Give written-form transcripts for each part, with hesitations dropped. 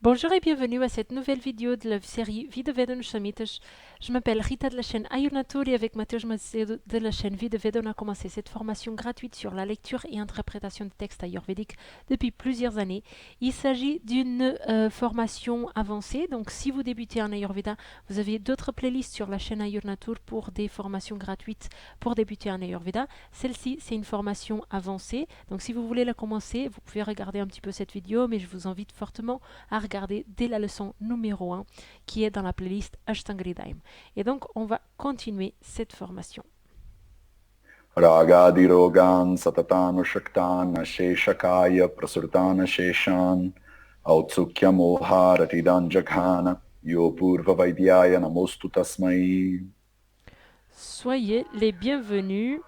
Bonjour et bienvenue à cette nouvelle vidéo de la série Vida Veda no Shamitas. Je m'appelle Rita de la chaîne Ayurnatur et avec Mathieu Macedo de la chaîne Vida Veda, on a commencé cette formation gratuite sur la lecture et interprétation des textes ayurvédiques depuis plusieurs années. Il s'agit d'une formation avancée, donc si vous débutez en Ayurveda, vous avez d'autres playlists sur la chaîne Ayurnatur pour des formations gratuites pour débuter en Ayurveda. Celle-ci, c'est une formation avancée, donc si vous voulez la commencer, vous pouvez regarder un petit peu cette vidéo, mais je vous invite fortement à regarder dès la leçon numéro 1 qui est dans la playlist Ashtangri Daim. Et donc, on va continuer cette formation. Ragadirogan satatan shaktan sheshakaya prasurtana sheshan autsukya moharatidan jaghana yopurva vaidyaya namostu tasmai. Soyez les bienvenus.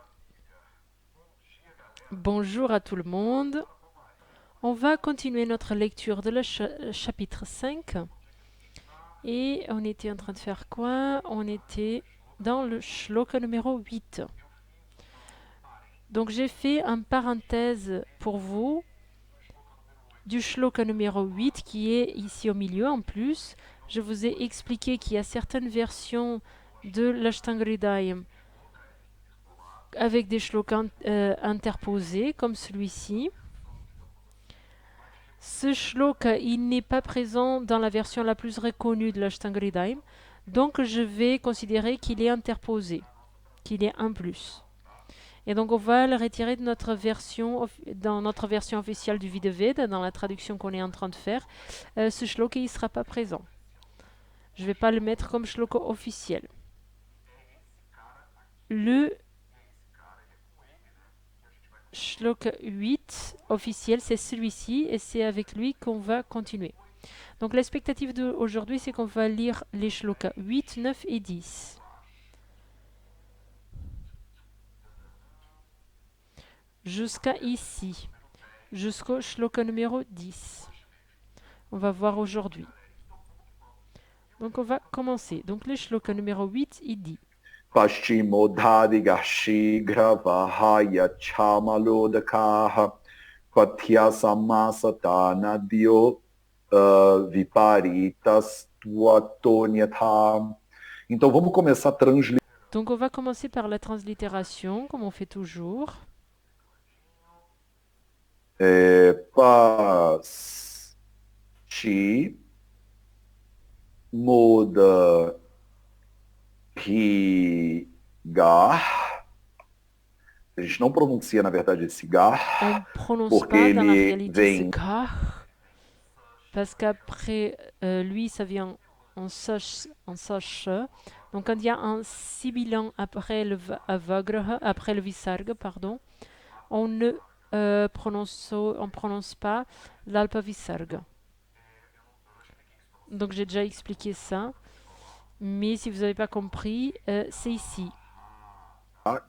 Bonjour à tout le monde. On va continuer notre lecture de le chapitre 5. Et on était en train de faire quoi? On était dans le shloka numéro 8. Donc j'ai fait une parenthèse pour vous du shloka numéro 8 qui est ici au milieu en plus. Je vous ai expliqué qu'il y a certaines versions de l'Ashtangridayam avec des shlokas interposés comme celui-ci. Ce shloka, il n'est pas présent dans la version la plus reconnue de l'Ashtangridayam, donc je vais considérer qu'il est interposé, qu'il est un plus. Et donc on va le retirer de notre version, dans notre version officielle du Vidaveda, dans la traduction qu'on est en train de faire. Ce shloka, il ne sera pas présent. Je ne vais pas le mettre comme shloka officiel. Le shloka 8 officiel, c'est celui-ci, et c'est avec lui qu'on va continuer. Donc l'expectative d'aujourd'hui, c'est qu'on va lire les shlokas 8, 9 et 10. Jusqu'à ici, jusqu'au shloka numéro 10. On va voir aujourd'hui. Donc on va commencer. Donc le shloka numéro 8, il dit Paschimodhadigashighra vahaya chamalodakaha patya samasatana dio viparitas tuatonyatha. Então vamos começar a transliterar. Donc on va commencer par la translittération, comme on fait toujours. Paschimodhadigashighra muda rigar. A gente não pronuncia, na verdade, esse gar, On ne prononce porque pas dans la ele réalité ce vem kar, parce qu'après lui, ça vient en sache. Donc quand il y a un sibilant après le avagraha, après le visarga, pardon, on ne prononce pas l'alpa visarga. Donc j'ai déjà expliqué ça. Mais si vous n'avez pas compris, c'est ici.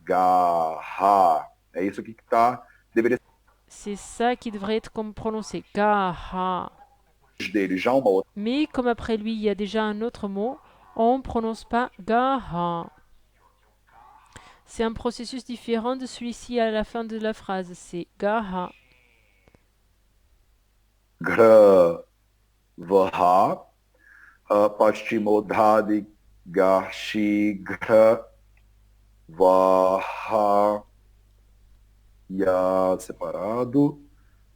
garra. É isso aqui que tá, deveria C'est ça qui devrait être comme prononcé. Gaha. ser dele já uma outra. Mais comme après lui, il y a déjà un autre mot, on ne prononce pas gaha. C'est un processus différent de celui-ci à la fin de la phrase. C'est gaha. Gravaha, paschimodhadi gashi gravaha, ya separado,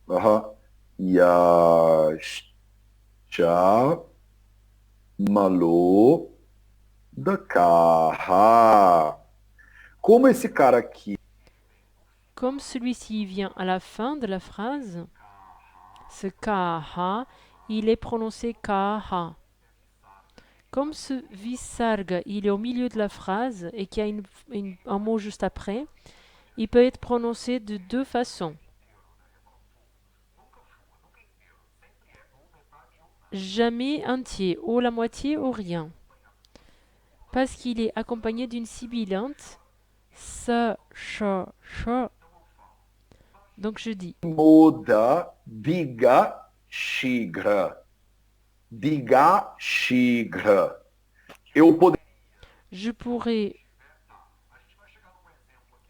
vaha, yasha malo da carra. Como esse cara aqui Comme celui-ci vient à la fin de la phrase, ce kaha, il est prononcé kaha. Comme ce visarga, il est au milieu de la phrase et qu'il y a un mot juste après, il peut être prononcé de deux façons. Jamais entier, ou la moitié ou rien. Parce qu'il est accompagné d'une sibilante, sa, cha, cha. Donc je dis, muda diga shigra. Diga shigra. Eu poderia. je pourrais.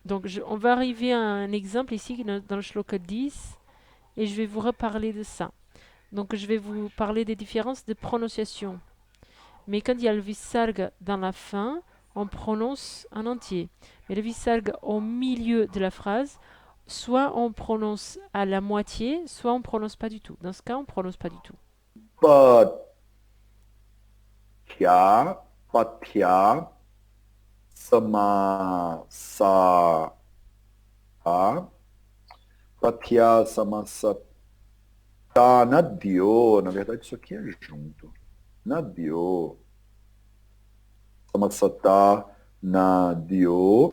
Donc on va arriver à un exemple ici dans le shloka 10 et je vais vous reparler de ça. Donc je vais vous parler des différences de prononciation. Mais quand il y a le visarga dans la fin, on prononce en entier. Mais le visarga au milieu de la phrase, soit on prononce à la moitié, soit on prononce pas du tout. Dans ce cas, on prononce pas du tout. Patya, patya, samasa, patya, samasa, nadyo. Na verdade, isso aqui é junto. Nadyo. Samasata, nadyo.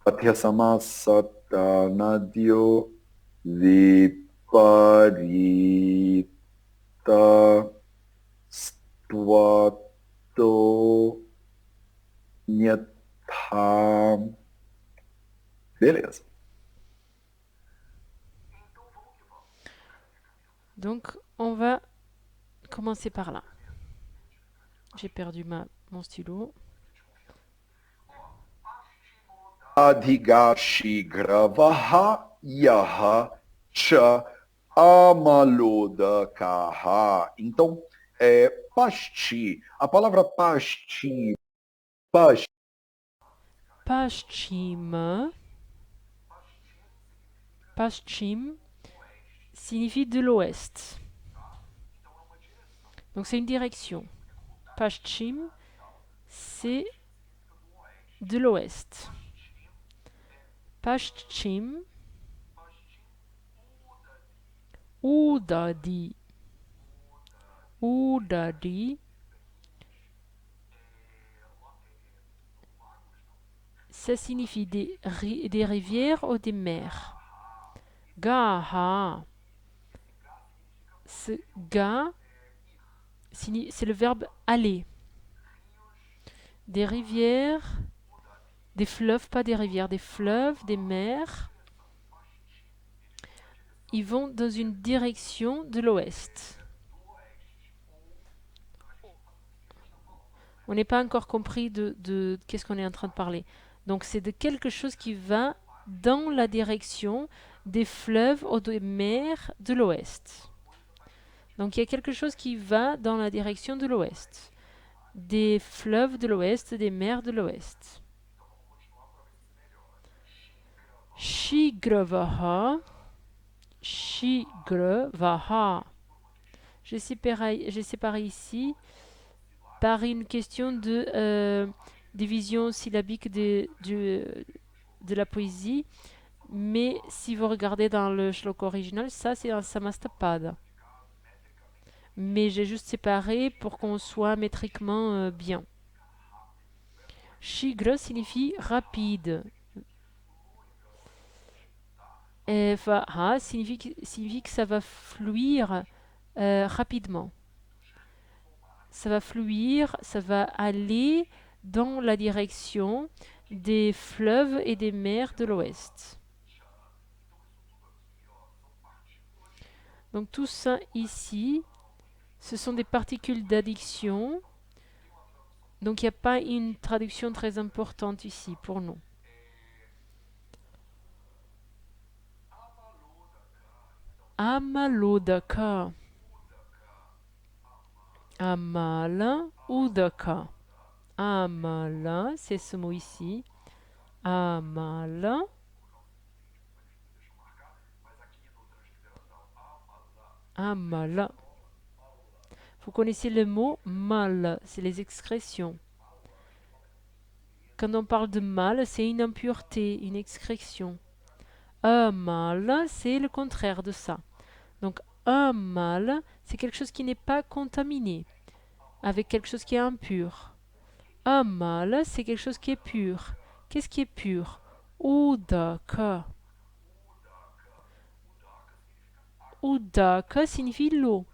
Patya, samasata, nadyo. Viparita, stvato, nyata. Beleza. Donc, on va commencer par là. J'ai perdu mon stylo. Adhigashi gravaha yaha cha amalodakaha. Então, pasti. A palavra pasti, pasti, Paschim. Paschim signifie de l'ouest. Donc c'est une direction. Paschim, c'est de l'ouest. Paschim, Udadi. Udadi, ça signifie des rivières ou des mers. Gaha, ce ga, c'est le verbe aller. Des rivières, des fleuves, pas des rivières, des fleuves, des mers. Ils vont dans une direction de l'ouest. On n'est pas encore compris de qu'est-ce qu'on est en train de parler. Donc c'est de quelque chose qui va dans la direction des fleuves ou des mers de l'ouest. Donc il y a quelque chose qui va dans la direction de l'ouest. Des fleuves de l'ouest, des mers de l'ouest. Shigravaha. Shigravaha. J'ai séparé ici par une question de division syllabique de la poésie. Mais si vous regardez dans le shlok original, ça c'est un samastapada. Mais j'ai juste séparé pour qu'on soit métriquement bien. Shigra signifie rapide. Et vaha signifie que ça va fluir rapidement. Ça va fluir, ça va aller dans la direction des fleuves et des mers de l'ouest. Donc tout ça ici, ce sont des particules d'addiction. Donc il n'y a pas une traduction très importante ici pour nous. Amalodaka. Amala, udaka. Amala, c'est ce mot ici. Amala. Amala. Vous connaissez le mot mal, c'est les excrétions. Quand on parle de mal, c'est une impureté, une excrétion. Un mal, c'est le contraire de ça. Donc un mal, c'est quelque chose qui n'est pas contaminé, avec quelque chose qui est impur. Un mal, c'est quelque chose qui est pur. Qu'est-ce qui est pur? Udaka. Udaka signifie l'eau.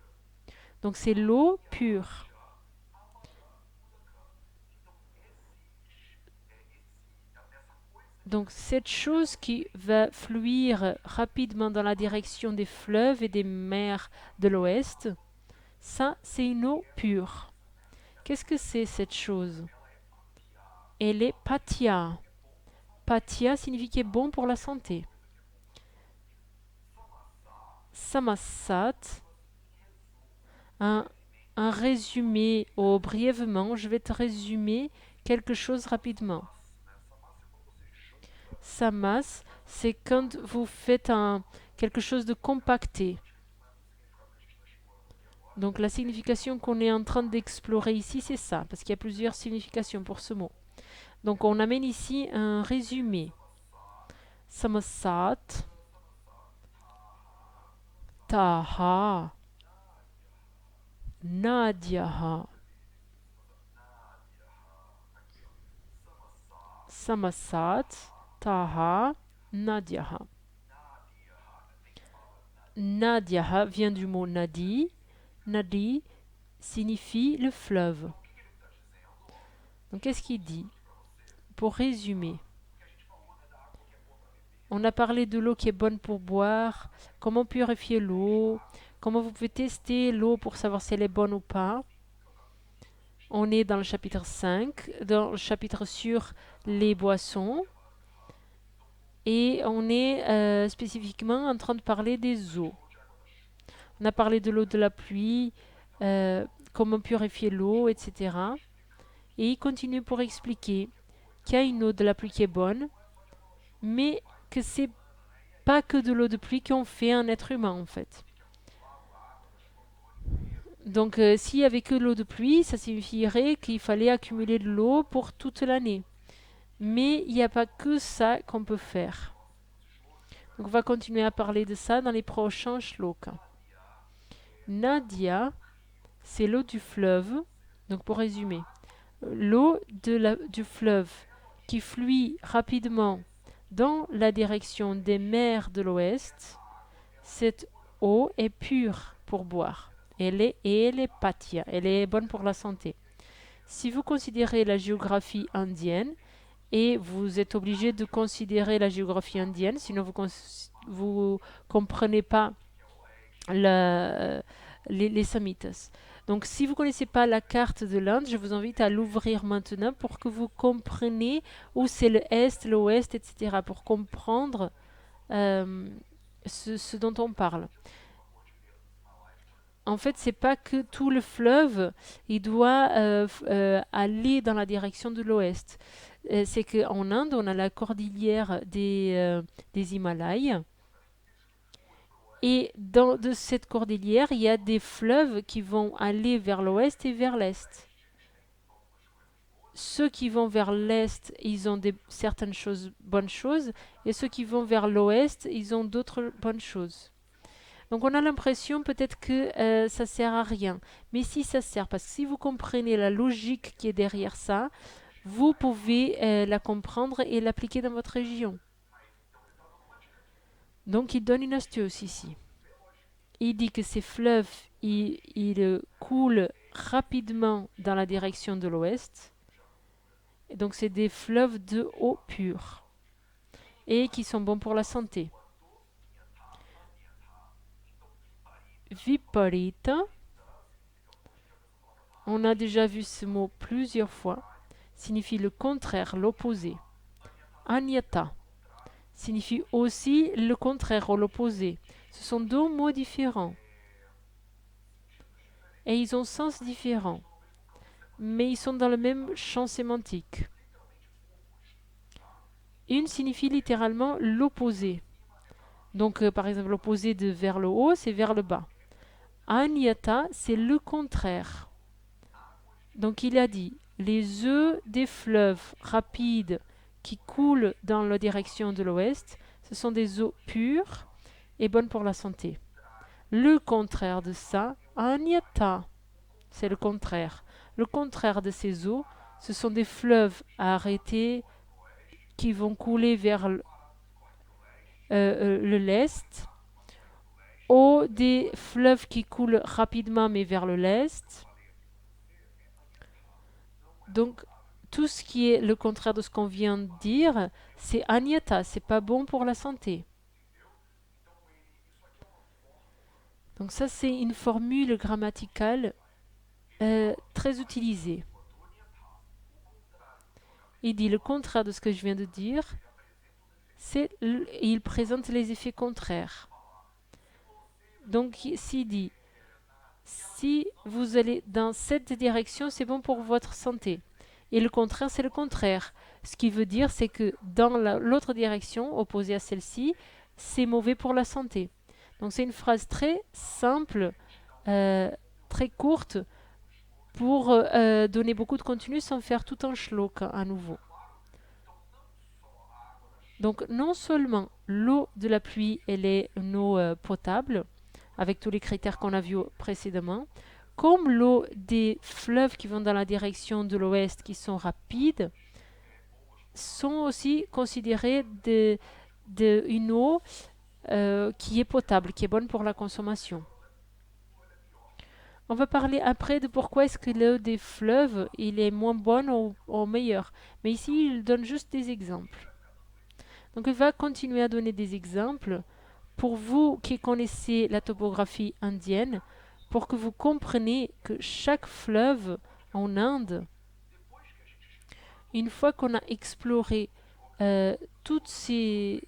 Donc c'est l'eau pure. Donc cette chose qui va fluir rapidement dans la direction des fleuves et des mers de l'ouest, ça c'est une eau pure. Qu'est-ce que c'est cette chose? Elle est patya. Patya signifie qu'elle est bon pour la santé. Samasat, un, un résumé ou brièvement, je vais te résumer quelque chose rapidement. Samas, c'est quand vous faites quelque chose de compacté. Donc la signification qu'on est en train d'explorer ici, c'est ça, parce qu'il y a plusieurs significations pour ce mot. Donc on amène ici un résumé. Samasat, Taha, Nadiaha. Samasat, Taha, Nadiaha. Nadiaha vient du mot Nadi. Nadi signifie le fleuve. Donc qu'est-ce qu'il dit? Pour résumer, on a parlé de l'eau qui est bonne pour boire, comment purifier l'eau, comment vous pouvez tester l'eau pour savoir si elle est bonne ou pas. On est dans le chapitre 5, dans le chapitre sur les boissons. Et on est spécifiquement en train de parler des eaux. On a parlé de l'eau de la pluie, comment purifier l'eau, etc. Et il continue pour expliquer qu'il y a une eau de la pluie qui est bonne, mais que c'est pas que de l'eau de pluie qu'on fait un être humain en fait. Donc s'il y avait que l'eau de pluie, ça signifierait qu'il fallait accumuler de l'eau pour toute l'année. Mais il n'y a pas que ça qu'on peut faire. Donc on va continuer à parler de ça dans les prochains shlokas. Nadia, c'est l'eau du fleuve. Donc pour résumer, l'eau du fleuve qui fluit rapidement dans la direction des mers de l'ouest, cette eau est pure pour boire. Elle est patia, elle est bonne pour la santé. Si vous considérez la géographie indienne, et vous êtes obligé de considérer la géographie indienne, sinon vous comprenez pas les samhitas. Donc si vous ne connaissez pas la carte de l'Inde, je vous invite à l'ouvrir maintenant pour que vous compreniez où c'est le Est, l'Ouest, etc. pour comprendre ce dont on parle. En fait, c'est pas que tout le fleuve, il doit aller dans la direction de l'ouest. C'est qu'en Inde, on a la cordillère des Himalayas. Et de cette cordillère, il y a des fleuves qui vont aller vers l'ouest et vers l'est. Ceux qui vont vers l'est, ils ont certaines bonnes choses, et ceux qui vont vers l'ouest, ils ont d'autres bonnes choses. Donc on a l'impression peut-être que ça sert à rien. Mais si ça sert, parce que si vous comprenez la logique qui est derrière ça, vous pouvez la comprendre et l'appliquer dans votre région. Donc il donne une astuce ici. Il dit que ces fleuves, ils coulent rapidement dans la direction de l'ouest. Donc c'est des fleuves de eau pure et qui sont bons pour la santé. Viparita, on a déjà vu ce mot plusieurs fois, signifie le contraire, l'opposé. Anyata signifie aussi le contraire ou l'opposé. Ce sont deux mots différents. Et ils ont sens différent. Mais ils sont dans le même champ sémantique. Une signifie littéralement l'opposé. Donc, par exemple, l'opposé de vers le haut, c'est vers le bas. Anyata, c'est le contraire. Donc, il a dit, les œufs des fleuves rapides qui coulent dans la direction de l'ouest, ce sont des eaux pures et bonnes pour la santé. Le contraire de ça, Anyata, c'est le contraire. Le contraire de ces eaux, ce sont des fleuves arrêtés qui vont couler vers l'est, ou des fleuves qui coulent rapidement mais vers l'est. Donc, tout ce qui est le contraire de ce qu'on vient de dire, c'est Anyata, c'est pas bon pour la santé. Donc ça, c'est une formule grammaticale très utilisée. Il dit le contraire de ce que je viens de dire, il présente les effets contraires. Donc s'il dit, si vous allez dans cette direction, c'est bon pour votre santé. Et le contraire, c'est le contraire. Ce qui veut dire, c'est que dans l'autre direction, opposée à celle-ci, c'est mauvais pour la santé. Donc c'est une phrase très simple, euh, très courte, pour donner beaucoup de contenu sans faire tout un shlok à nouveau. Donc non seulement l'eau de la pluie, elle est une eau potable, avec tous les critères qu'on a vus précédemment, comme l'eau des fleuves qui vont dans la direction de l'ouest, qui sont rapides, sont aussi considérées une eau qui est potable, qui est bonne pour la consommation. On va parler après de pourquoi est-ce que l'eau des fleuves il est moins bonne ou meilleure. Mais ici, il donne juste des exemples. Donc, il va continuer à donner des exemples pour vous qui connaissez la topographie indienne, pour que vous compreniez que chaque fleuve en Inde, une fois qu'on a exploré euh, toutes ces,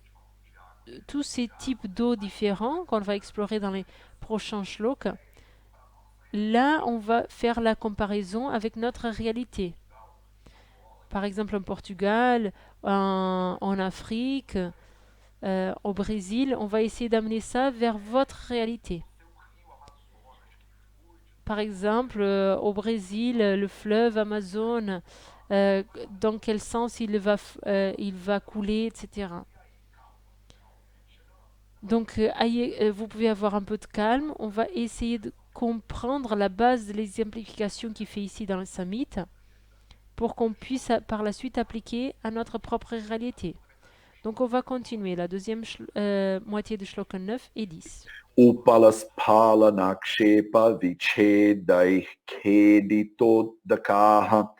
tous ces types d'eau différents qu'on va explorer dans les prochains shloks, là, on va faire la comparaison avec notre réalité. Par exemple, en Portugal, en Afrique, au Brésil, on va essayer d'amener ça vers votre réalité. Par exemple, au Brésil, le fleuve Amazon, euh, dans quel sens il va couler, etc. Donc, vous pouvez avoir un peu de calme. On va essayer de comprendre la base des implications qu'il fait ici dans le summit pour qu'on puisse par la suite appliquer à notre propre réalité. Donc, on va continuer la deuxième moitié de shloka 9 et 10. Upalaspala nakshepa vichedai keditodakaha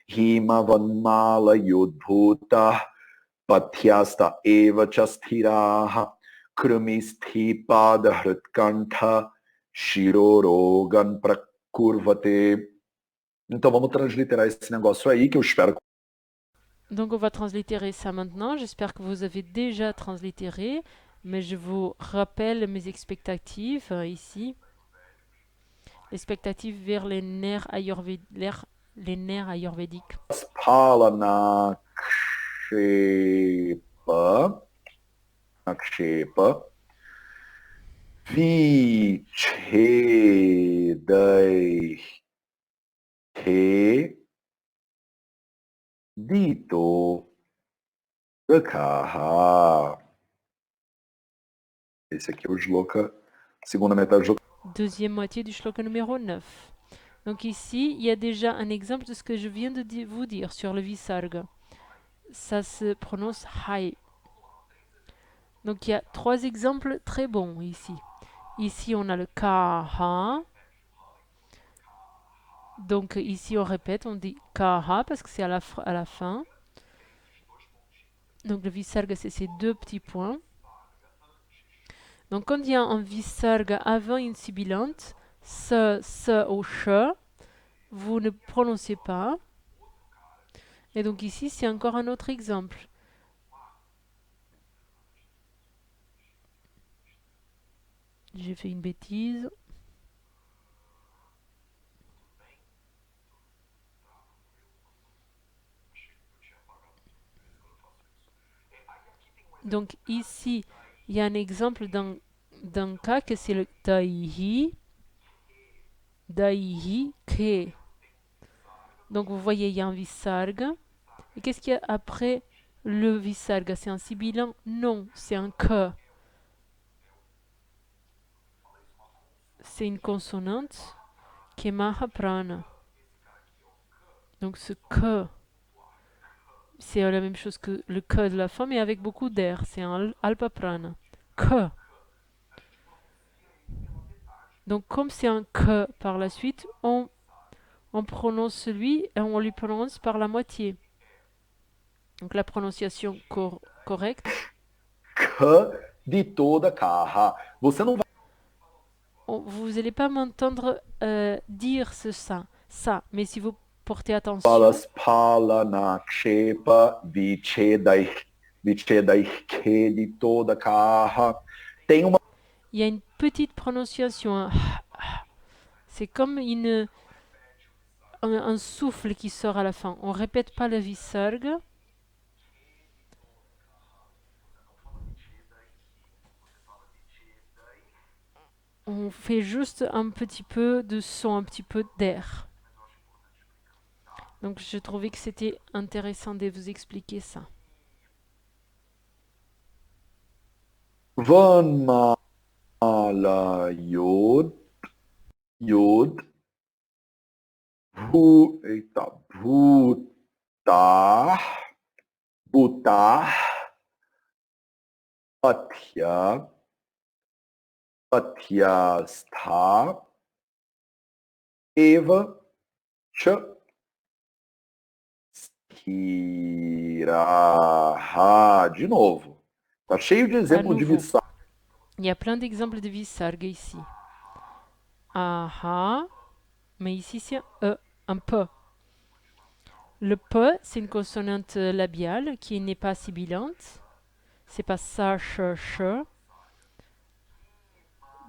himavanmala yudbhuta patyasta eva chastiraha krumistipada hritkantha shirorogan prakurvate. Então vamos transliterar esse negócio aí, que eu espero. Donc on va translittérer ça maintenant. J'espère que vous avez déjà translittéré, mais je vous rappelle mes expectatives ici. Expectatives vers les nerfs, les nerfs ayurvédiques. Nakshepa vichedai he dito dakaha. Esse aqui é o shloka, segunda metade do shloka. Deuxième moitié du shloka numéro 9. Donc ici, il y a déjà un exemple de ce que je viens de vous dire sur le visarga. Ça se prononce hai. Donc il y a trois exemples très bons ici. Ici, on a le kaha. Donc ici, on répète, on dit kaha parce que c'est à la fin. Donc le visarga, c'est ces deux petits points. Donc quand il y a un visarga avant une sibilante, ce ou che, vous ne prononcez pas. Et donc ici, c'est encore un autre exemple. J'ai fait une bêtise. Donc ici, il y a un exemple d'un cas que c'est le daihi, ke. Donc vous voyez, il y a un visarga. Et qu'est-ce qu'il y a après le visarga? C'est un sibilant? Non, c'est un que. C'est une consonante qui est mahaprana. Donc ce que, c'est la même chose que le que de la fin, mais avec beaucoup d'air. C'est un alpaprana. Que. Donc comme c'est un que par la suite, on prononce celui et on lui prononce par la moitié. Donc la prononciation correcte. Que de toda carra. Você não vai. Vous n'allez pas m'entendre dire ça, mais si vous portez attention. Pala nakshepa vichedai ke de toda carra. Tem uma. Il y a une petite prononciation. C'est comme un souffle qui sort à la fin. On répète pas le visarga. On fait juste un petit peu de son, un petit peu d'air. Donc je trouvais que c'était intéressant de vous expliquer ça. Vanmala Yod, Yod, Bhuta, Bhuta, Patya, Patyastha, Eva, Cha, Kiraha. De novo. Tá cheio de À exemplo de nouveau, missão. il y a plein d'exemples de visarga ici. Aha, mais ici c'est un peu. Le P, c'est une consonante labiale qui n'est pas sibilante. C'est pas sa, ch.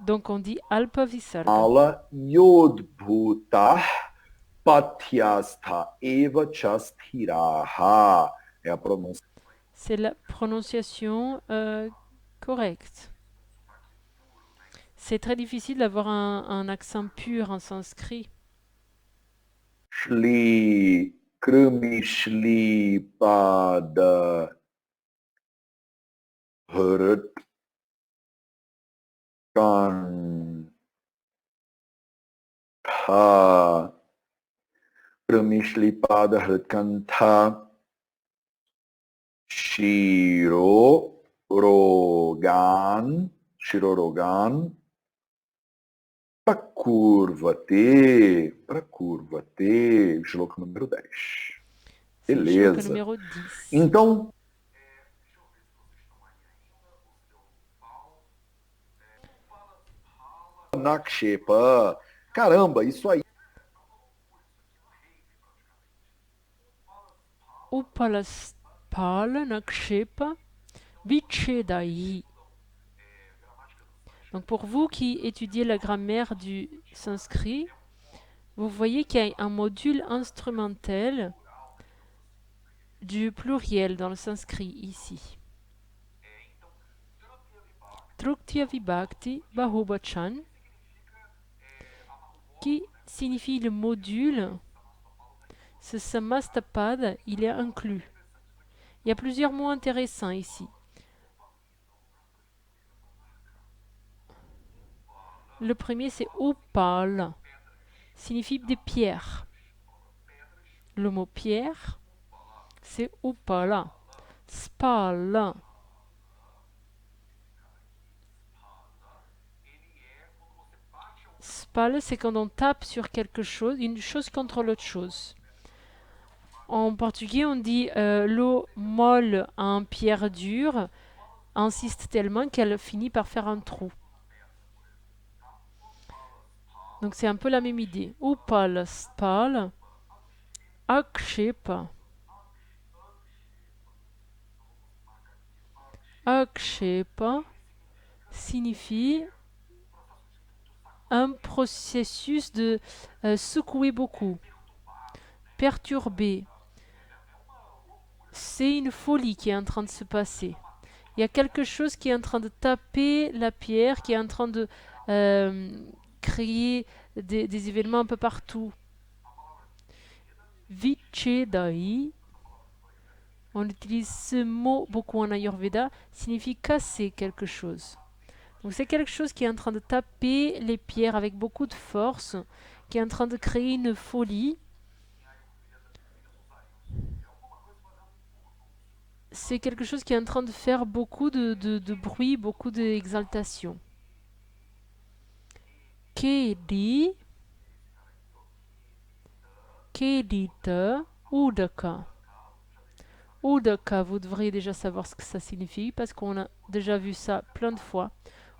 Donc on dit alpa visarga. Mala Yod, Bhuta, Patyastha, Eva, Chastiraha. É a pronúncia. C'est la prononciation correcte. C'est très difficile d'avoir un accent pur en sanskrit. Shli, Krumi, Shli, Pada, Hurt, Kan, Tha, Krumi, Shli, Pada, Hurt, Kan, Tha, Shiro, Rogan, Shirorogan, para curva T, shloka número 10. C'est le shloka Beleza. numéro 10. Então, Nakshepa, caramba, isso aí. Upalaspala nakshepa vichedai. Donc pour vous qui étudiez la grammaire du sanskrit, vous voyez qu'il y a un module instrumentel du pluriel dans le sanskrit ici. Truktya vibhakti bahubachan, qui signifie le module. Ce samastapad, il est inclus. Il y a plusieurs mots intéressants ici. Le premier, c'est upal, signifie des pierres. Le mot pierre, c'est upala. Spala. Spal, c'est quand on tape sur quelque chose, une chose contre l'autre chose. En portugais, on dit l'eau molle en pierre dure insiste tellement qu'elle finit par faire un trou. Donc c'est un peu la même idée. Upal, spal, akshepa. Akshepa signifie un processus de secouer beaucoup, perturber. C'est une folie qui est en train de se passer. Il y a quelque chose qui est en train de taper la pierre, qui est en train de créer des événements un peu partout. Vichedai, on utilise ce mot beaucoup en Ayurveda, signifie casser quelque chose. Donc c'est quelque chose qui est en train de taper les pierres avec beaucoup de force, qui est en train de créer une folie. C'est quelque chose qui est en train de faire beaucoup de bruit, beaucoup d'exaltation. Kedi, Kedita, Udaka. Udaka, vous devriez déjà savoir ce que ça signifie parce qu'on a déjà vu ça plein de fois.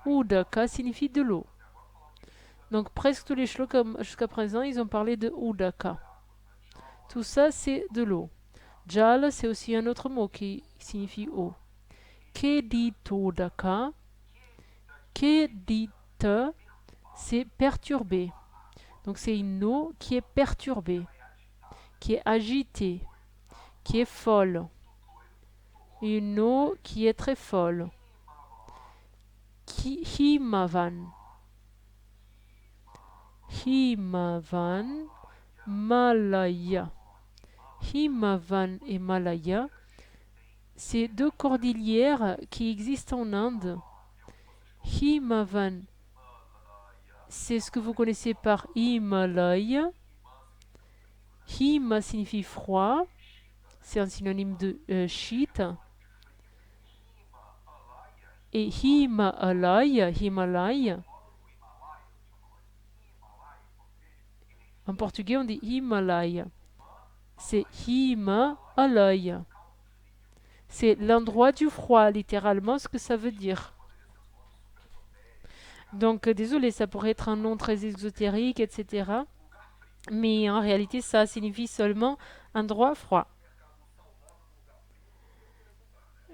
Udaka signifie de l'eau. Donc presque tous les shlokas jusqu'à présent, ils ont parlé de Udaka. Tout ça, c'est de l'eau. Jal, c'est aussi un autre mot qui signifie eau. Keditodaka, kedita, c'est perturber. Donc c'est une eau qui est perturbée, qui est agitée, qui est folle. Une eau qui est très folle. Himavan. Himavan, Malaya. Himavan et Malaya, c'est deux cordillères qui existent en Inde. Himavan, c'est ce que vous connaissez par Himalaya. Hima signifie froid, c'est un synonyme de shit. Et Himalaya, en portugais on dit Himalaya. C'est Himalaya. C'est l'endroit du froid, littéralement ce que ça veut dire. Donc désolé, ça pourrait être un nom très exotérique, etc. Mais en réalité, ça signifie seulement endroit froid.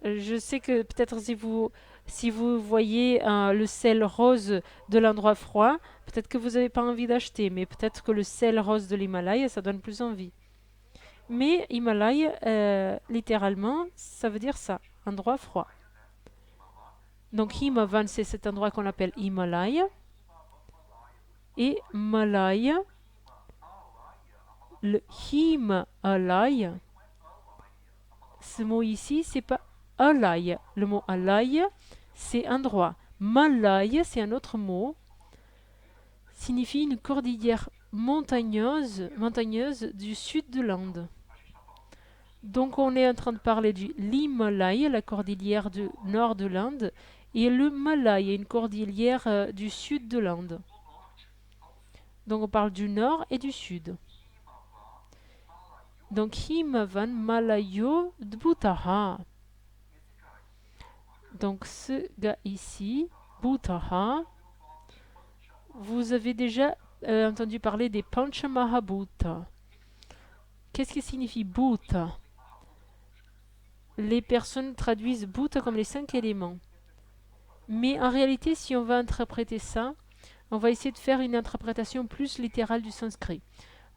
Je sais que peut-être si vous voyez le sel rose de l'endroit froid, peut-être que vous n'avez pas envie d'acheter, mais peut-être que le sel rose de l'Himalaya, ça donne plus envie. Mais Himalaya, littéralement, ça veut dire ça, endroit froid. Donc Himavan, c'est cet endroit qu'on appelle Himalaya. Et Malaya, le Himalaya, ce mot ici, c'est pas alaya. Le mot alaya, c'est endroit. Malaya, c'est un autre mot, signifie une cordillère montagneuse du sud de l'Inde. Donc on est en train de parler du l'Himalaya, la cordillère du nord de l'Inde, et le Malaya, une cordillère du sud de l'Inde. Donc on parle du nord et du sud. Donc Himavan Malayo Dbutaha. Donc ce gars ici, Bhutaha, vous avez déjà entendu parler des Panchamahabhuta. Qu'est-ce qui signifie Bhuta? Les personnes traduisent Bhuta comme les 5 éléments. Mais en réalité, si on va interpréter ça, on va essayer de faire une interprétation plus littérale du sanskrit.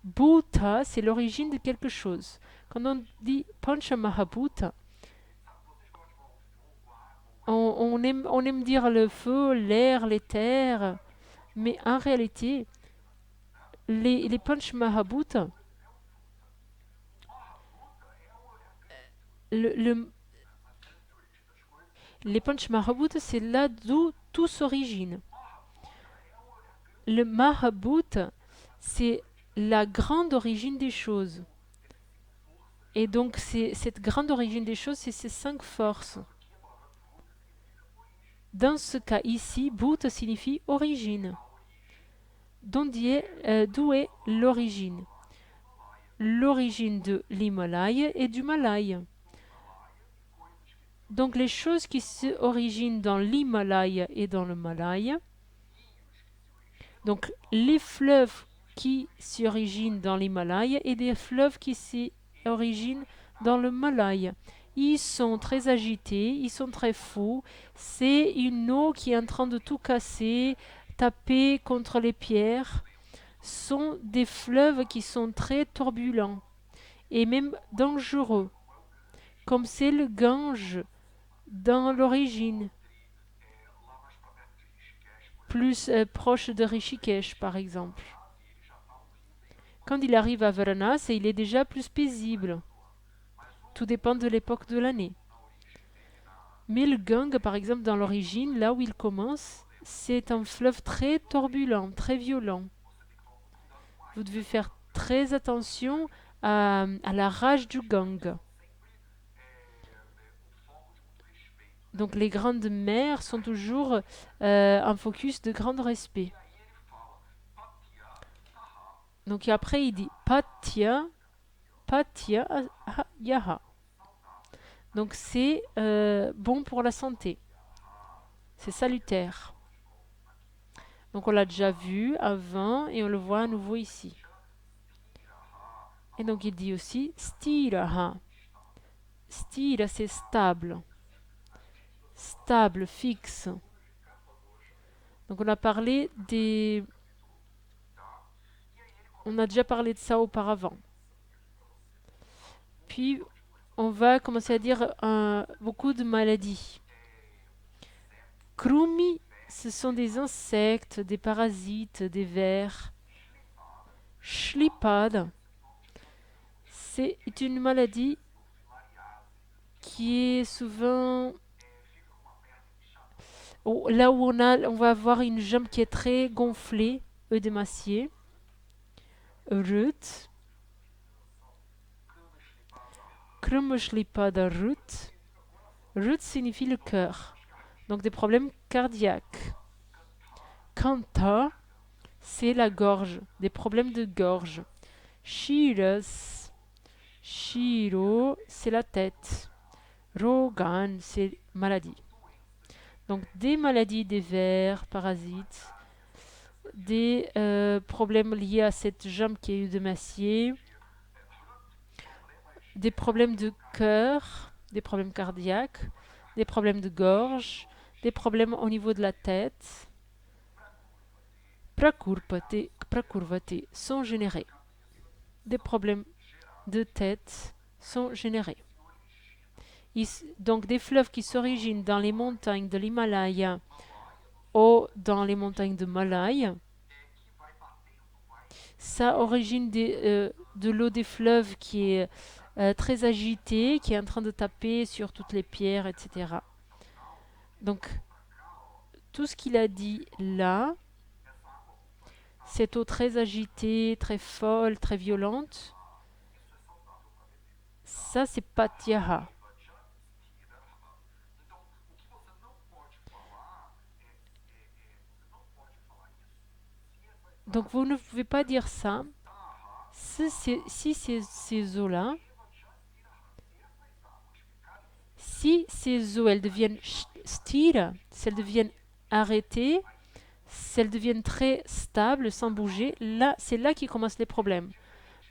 Bhuta, c'est l'origine de quelque chose. Quand on dit Panchamahabhuta, on aime dire le feu, l'air, les terres, mais en réalité, les Panchamahabhuta, le, les Panchamahabhuta, c'est là d'où tout s'origine. Le Mahabhut, c'est la grande origine des choses. Et donc, cette grande origine des choses, c'est ces 5 forces. Dans ce cas ici, Bhut signifie origine. D'où est l'origine? L'origine de l'Himalaya et du Malaya. Donc les choses qui s'originent dans l'Himalaya et dans le Malaya, donc les fleuves qui s'originent dans l'Himalaya et des fleuves qui s'originent dans le Malaya. Ils sont très agités, ils sont très fous. C'est une eau qui est en train de tout casser, taper contre les pierres. Ce sont des fleuves qui sont très turbulents et même dangereux, comme c'est le Gange dans l'origine, plus proche de Rishikesh par exemple. Quand il arrive à Varanasi, il est déjà plus paisible. Tout dépend de l'époque de l'année. Mais le Gange, par exemple, dans l'origine, là où il commence, c'est un fleuve très turbulent, très violent. Vous devez faire très attention à la rage du Gange. Donc les grandes mers sont toujours un focus de grand respect. Donc après il dit Patya, Patya Yaha. Donc c'est bon pour la santé. C'est salutaire. Donc on l'a déjà vu avant et on le voit à nouveau ici. Et donc il dit aussi Stiraha. Stira c'est stable. Stable, fixe. Donc on a parlé des On a déjà parlé de ça auparavant. Puis, on va commencer à dire beaucoup de maladies. Krumi, ce sont des insectes, des parasites, des vers. Schlipad, c'est une maladie qui est souvent là où on va avoir une jambe qui est très gonflée, œdémaciée. Rut, Krummeschlipad Rut. Rut signifie le cœur, donc des problèmes cardiaques. Kanta, c'est la gorge, des problèmes de gorge. Shiras, Shiro, c'est la tête. Rogan, c'est maladie. Donc des maladies des vers, parasites, des problèmes liés à cette jambe qui est œdémaciée, des problèmes de cœur, des problèmes cardiaques, des problèmes de gorge, des problèmes au niveau de la tête. Prakurvate sont générés. Des problèmes de tête sont générés. Donc des fleuves qui s'originent dans les montagnes de l'Himalaya ou dans les montagnes de Malaya, ça origine de l'eau des fleuves qui est très agitée, qui est en train de taper sur toutes les pierres, etc. Donc tout ce qu'il a dit là, cette eau très agitée, très folle, très violente, ça c'est Patyaha. Donc vous ne pouvez pas dire ça si ces eaux-là, si ces eaux elles deviennent stira, si elles deviennent arrêtées, si elles deviennent très stables, sans bouger, là c'est là qu'ils commencent les problèmes.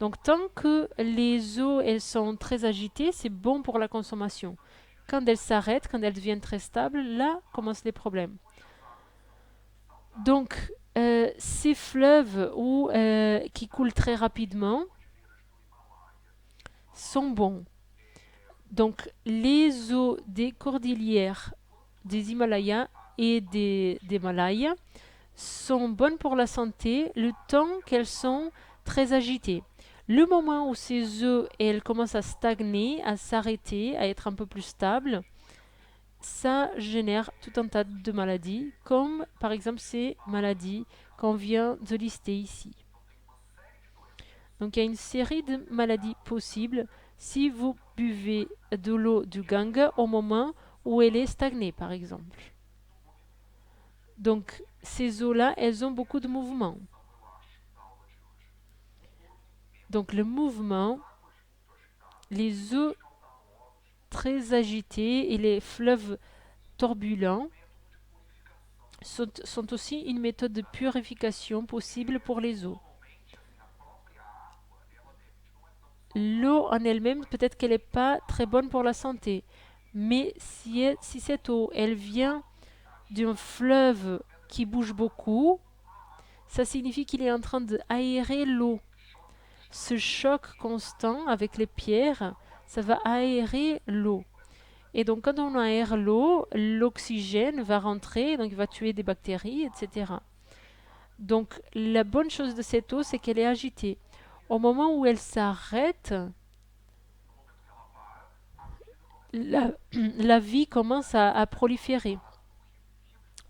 Donc tant que les eaux elles sont très agitées, c'est bon pour la consommation. Quand elles s'arrêtent, quand elles deviennent très stables, là commencent les problèmes. Donc ces fleuves qui coulent très rapidement sont bons. Donc les eaux des cordillères des Himalayas et des Malayas sont bonnes pour la santé le temps qu'elles sont très agitées. Le moment où ces eaux elles commencent à stagner, à s'arrêter, à être un peu plus stables, ça génère tout un tas de maladies, comme par exemple ces maladies qu'on vient de lister ici. Donc il y a une série de maladies possibles si vous buvez de l'eau du Gange au moment où elle est stagnée, par exemple. Donc ces eaux-là, elles ont beaucoup de mouvement. Donc le mouvement, les eaux très agitées et les fleuves turbulents sont aussi une méthode de purification possible pour les eaux. L'eau en elle-même, peut-être qu'elle n'est pas très bonne pour la santé, mais si cette eau, elle vient d'un fleuve qui bouge beaucoup, ça signifie qu'il est en train d'aérer l'eau. Ce choc constant avec les pierres, ça va aérer l'eau. Et donc quand on aère l'eau, l'oxygène va rentrer, donc il va tuer des bactéries, etc. Donc la bonne chose de cette eau, c'est qu'elle est agitée. Au moment où elle s'arrête, la vie commence à proliférer.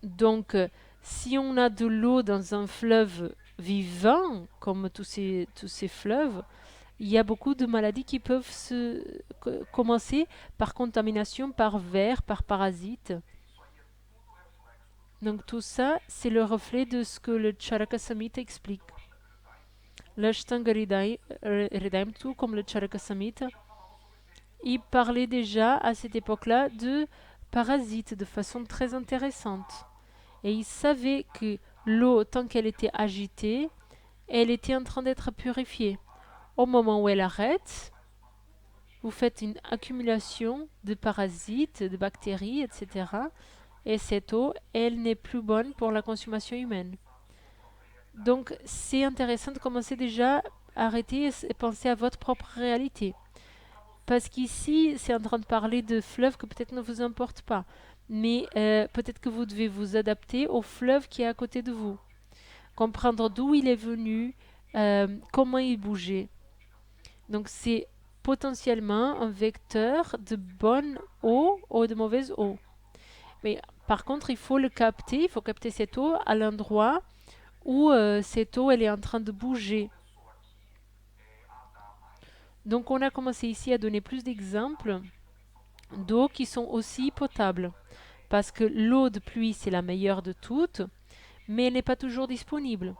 Donc, si on a de l'eau dans un fleuve vivant, comme tous ces fleuves, il y a beaucoup de maladies qui peuvent commencer par contamination, par vers, par parasites. Donc tout ça, c'est le reflet de ce que le Charaka Samhita explique. L'Ashtanga Hridayam, tout comme le Charaka Samhita, il parlait déjà à cette époque-là de parasites de façon très intéressante. Et il savait que l'eau, tant qu'elle était agitée, elle était en train d'être purifiée. Au moment où elle arrête, vous faites une accumulation de parasites, de bactéries, etc. Et cette eau, elle n'est plus bonne pour la consommation humaine. Donc c'est intéressant de commencer déjà à arrêter et penser à votre propre réalité. Parce qu'ici, c'est en train de parler de fleuves que peut-être ne vous importent pas. Mais peut-être que vous devez vous adapter au fleuve qui est à côté de vous. Comprendre d'où il est venu, comment il bougeait. Donc c'est potentiellement un vecteur de bonne eau ou de mauvaise eau. Mais par contre, il faut le capter, il faut capter cette eau à l'endroit où cette eau elle est en train de bouger. Donc on a commencé ici à donner plus d'exemples d'eau qui sont aussi potables. Parce que l'eau de pluie, c'est la meilleure de toutes, mais elle n'est pas toujours disponible.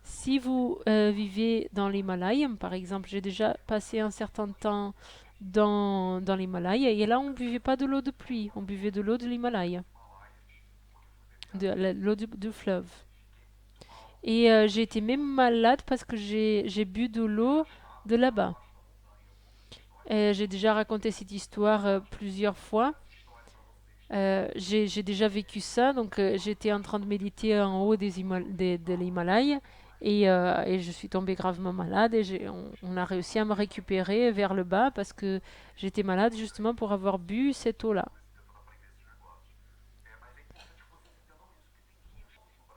Si vous vivez dans l'Himalaya, par exemple, j'ai déjà passé un certain temps dans l'Himalaya, et là, on ne buvait pas de l'eau de pluie, on buvait de l'eau de l'Himalaya, de l'eau du fleuve. Et j'ai été même malade parce que j'ai bu de l'eau de là-bas. J'ai déjà raconté cette histoire plusieurs fois. J'ai déjà vécu ça, donc j'étais en train de méditer en haut de l'Himalaya et je suis tombée gravement malade et on a réussi à me récupérer vers le bas parce que j'étais malade justement pour avoir bu cette eau-là.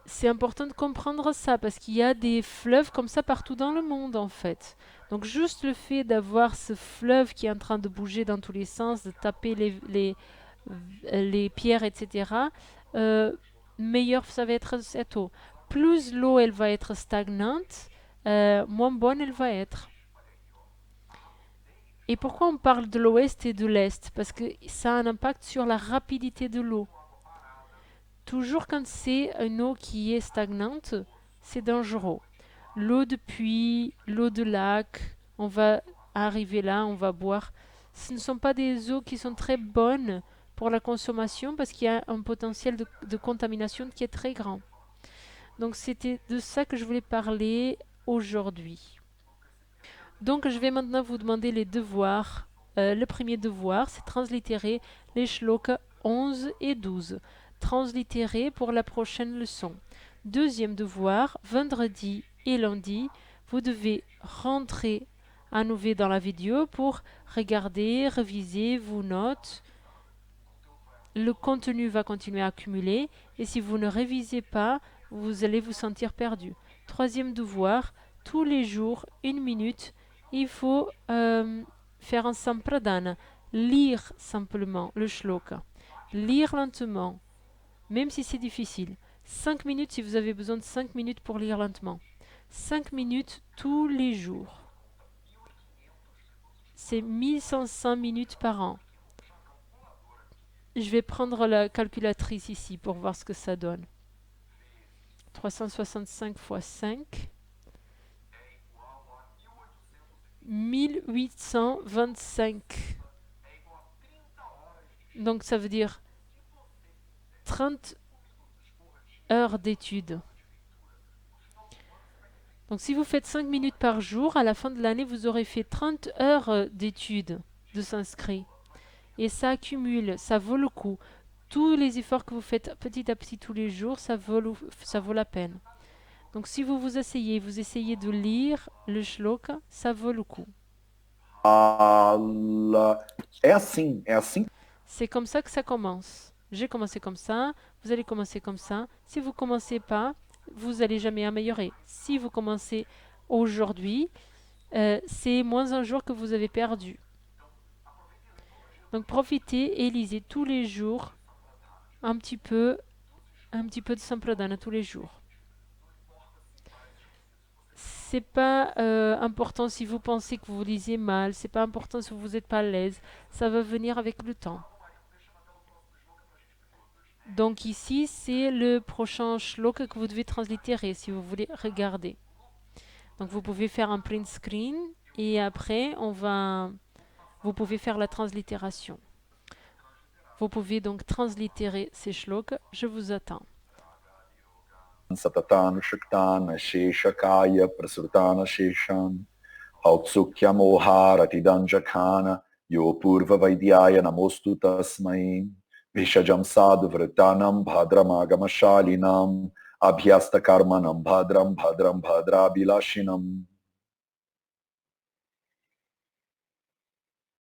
C'est important de comprendre ça parce qu'il y a des fleuves comme ça partout dans le monde en fait. Donc juste le fait d'avoir ce fleuve qui est en train de bouger dans tous les sens, de taper les pierres, etc., euh, meilleur ça va être cette eau. Plus l'eau elle va être stagnante, moins bonne elle va être. Et pourquoi on parle de l'ouest et de l'est? Parce que ça a un impact sur la rapidité de l'eau. Toujours quand c'est une eau qui est stagnante, c'est dangereux. L'eau de puits, l'eau de lac, on va arriver là, on va boire. Ce ne sont pas des eaux qui sont très bonnes pour la consommation parce qu'il y a un potentiel de contamination qui est très grand. Donc c'était de ça que je voulais parler aujourd'hui. Donc je vais maintenant vous demander les devoirs. Le premier devoir, c'est translittérer les shlokas 11 et 12. Translittérer pour la prochaine leçon. Deuxième devoir, vendredi et lundi, vous devez rentrer à nouveau dans la vidéo pour regarder, réviser vos notes. Le contenu va continuer à accumuler et si vous ne révisez pas, vous allez vous sentir perdu. Troisième devoir, tous les jours, 1 minute, il faut faire un sampradana, lire simplement le shloka, lire lentement, même si c'est difficile. 5 minutes si vous avez besoin de 5 minutes pour lire lentement. 5 minutes tous les jours. C'est 1105 minutes par an. Je vais prendre la calculatrice ici pour voir ce que ça donne. 365 fois 5. 1825. Donc ça veut dire 30 heures d'études. Donc si vous faites 5 minutes par jour, à la fin de l'année, vous aurez fait 30 heures d'études de sanskrit. Et ça accumule, ça vaut le coup. Tous les efforts que vous faites petit à petit tous les jours, ça vaut la peine. Donc si vous essayez de lire le shloka, ça vaut le coup. É assim. C'est comme ça que ça commence. J'ai commencé comme ça, vous allez commencer comme ça. Si vous ne commencez pas, vous n'allez jamais améliorer. Si vous commencez aujourd'hui, c'est moins un jour que vous avez perdu. Donc profitez et lisez tous les jours un petit peu de Sampradana tous les jours. C'est pas important si vous pensez que vous lisez mal, c'est pas important si vous n'êtes pas à l'aise, ça va venir avec le temps. Donc ici, c'est le prochain shloka que vous devez translittérer si vous voulez regarder. Donc vous pouvez faire un print screen et après vous pouvez faire la translittération. Vous pouvez donc translittérer ces shlokas. Je vous attends. Satatan Shaktan Sheshakaya Prasrutana Sheshan Hautsukyam Oharatidanjakana Yo Purva Vaidyaya Namostu Tasmai Vishajam Sadhu Vritanam Bhadramagama Shalinam Abhyasta karmanam bhadram bhadram bhadrabilashinam.